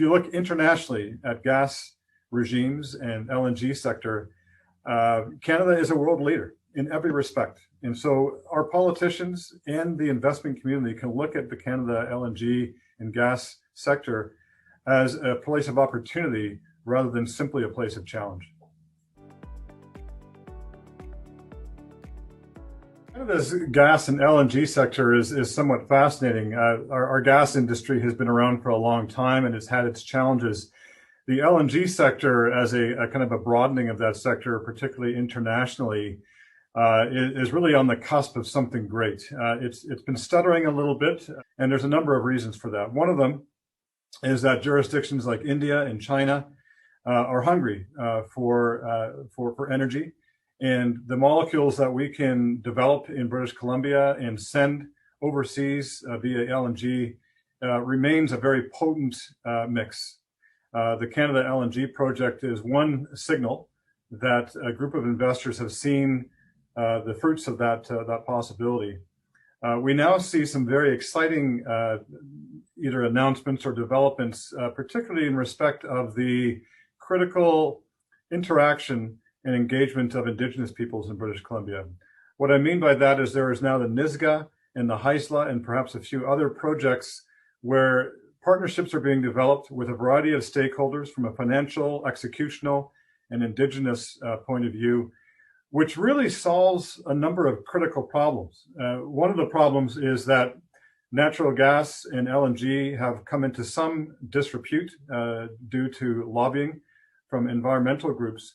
you look internationally at gas regimes and LNG sector, Canada is a world leader in every respect. And so our politicians and the investment community can look at the Canada LNG and gas sector as a place of opportunity rather than simply a place of challenge. Canada's gas and LNG sector is somewhat fascinating. Our gas industry has been around for a long time and it's had its challenges. The LNG sector, as a kind of a broadening of that sector, particularly internationally, is really on the cusp of something great. It's been stuttering a little bit, and there's a number of reasons for that. One of them is that jurisdictions like India and China are hungry for energy. And the molecules that we can develop in British Columbia and send overseas via LNG remains a very potent mix. The Canada LNG project is one signal that a group of investors have seen the fruits of that possibility. We now see some very exciting either announcements or developments, particularly in respect of the critical interaction and engagement of Indigenous peoples in British Columbia. What I mean by that is there is now the NISGA and the HISLA and perhaps a few other projects where partnerships are being developed with a variety of stakeholders from a financial, executional, and Indigenous point of view, which really solves a number of critical problems. One of the problems is that natural gas and LNG have come into some disrepute due to lobbying from environmental groups.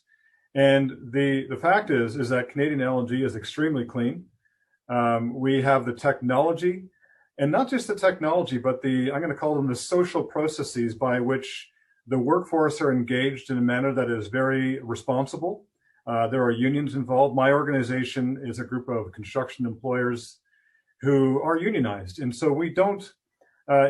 And the fact is that Canadian LNG is extremely clean. We have the technology, and not just the technology, but I'm going to call them the social processes by which the workforce are engaged in a manner that is very responsible. There are unions involved. My organization is a group of construction employers who are unionized. And so we don't,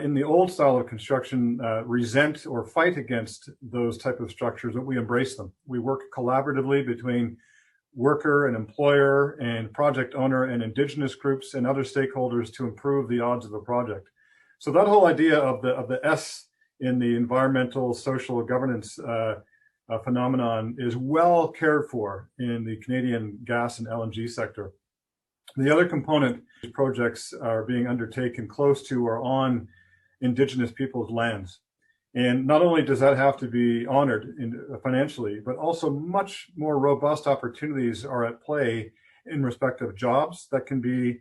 in the old style of construction, resent or fight against those type of structures, but we embrace them. We work collaboratively between worker and employer and project owner and Indigenous groups and other stakeholders to improve the odds of a project. So that whole idea of the S in the environmental, social governance phenomenon is well cared for in the Canadian gas and LNG sector. The other component, projects are being undertaken close to or on Indigenous people's lands. And not only does that have to be honored financially, but also much more robust opportunities are at play in respect of jobs that can be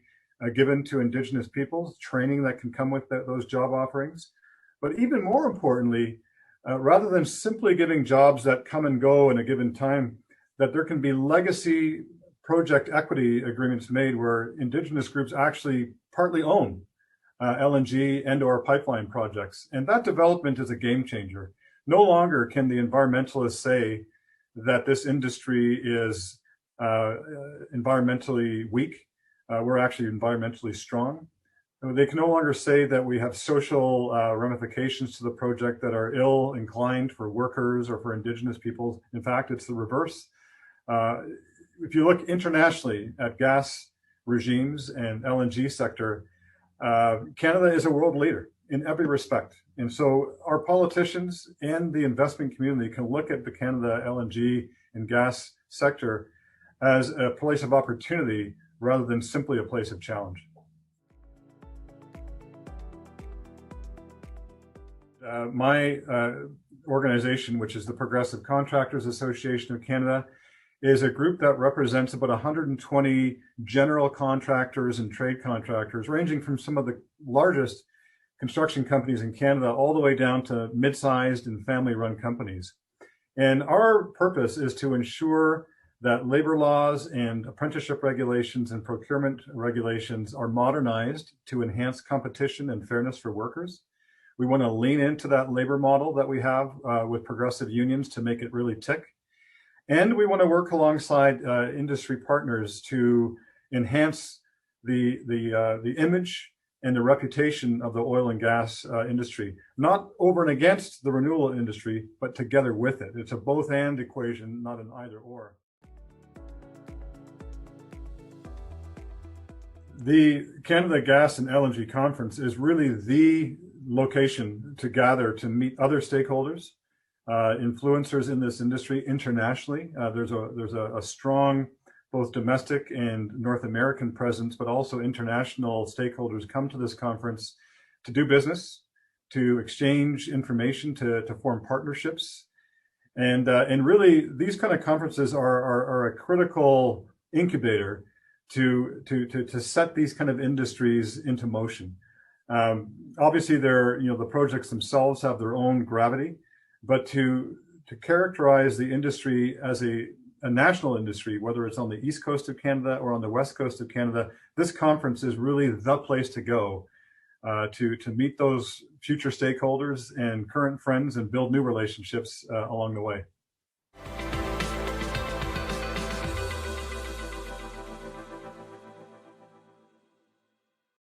given to Indigenous peoples, training that can come with those job offerings. But even more importantly, rather than simply giving jobs that come and go in a given time, that there can be legacy project equity agreements made where Indigenous groups actually partly own LNG and or pipeline projects. And that development is a game changer. No longer can the environmentalists say that this industry is environmentally weak. We're actually environmentally strong. They can no longer say that we have social ramifications to the project that are ill-inclined for workers or for Indigenous peoples. In fact, it's the reverse. If you look internationally at gas regimes and LNG sector, Canada is a world leader in every respect. And so our politicians and the investment community can look at the Canada LNG and gas sector as a place of opportunity rather than simply a place of challenge. My organization, which is the Progressive Contractors Association of Canada, is a group that represents about 120 general contractors and trade contractors, ranging from some of the largest construction companies in Canada all the way down to mid-sized and family-run companies. And our purpose is to ensure that labor laws and apprenticeship regulations and procurement regulations are modernized to enhance competition and fairness for workers. We want to lean into that labor model that we have with progressive unions to make it really tick. And we want to work alongside industry partners to enhance the image and the reputation of the oil and gas industry, not over and against the renewable industry, but together with it. It's a both and equation, not an either or. The Canada Gas and LNG Conference is really location to gather to meet other stakeholders, influencers in this industry internationally. There's a strong both domestic and North American presence, but also international stakeholders come to this conference to do business, to exchange information, to form partnerships. And really, these kind of conferences are a critical incubator to set these kind of industries into motion. Obviously, the projects themselves have their own gravity, but to characterize the industry as a national industry, whether it's on the east coast of Canada or on the west coast of Canada, this conference is really the place to go to meet those future stakeholders and current friends and build new relationships along the way.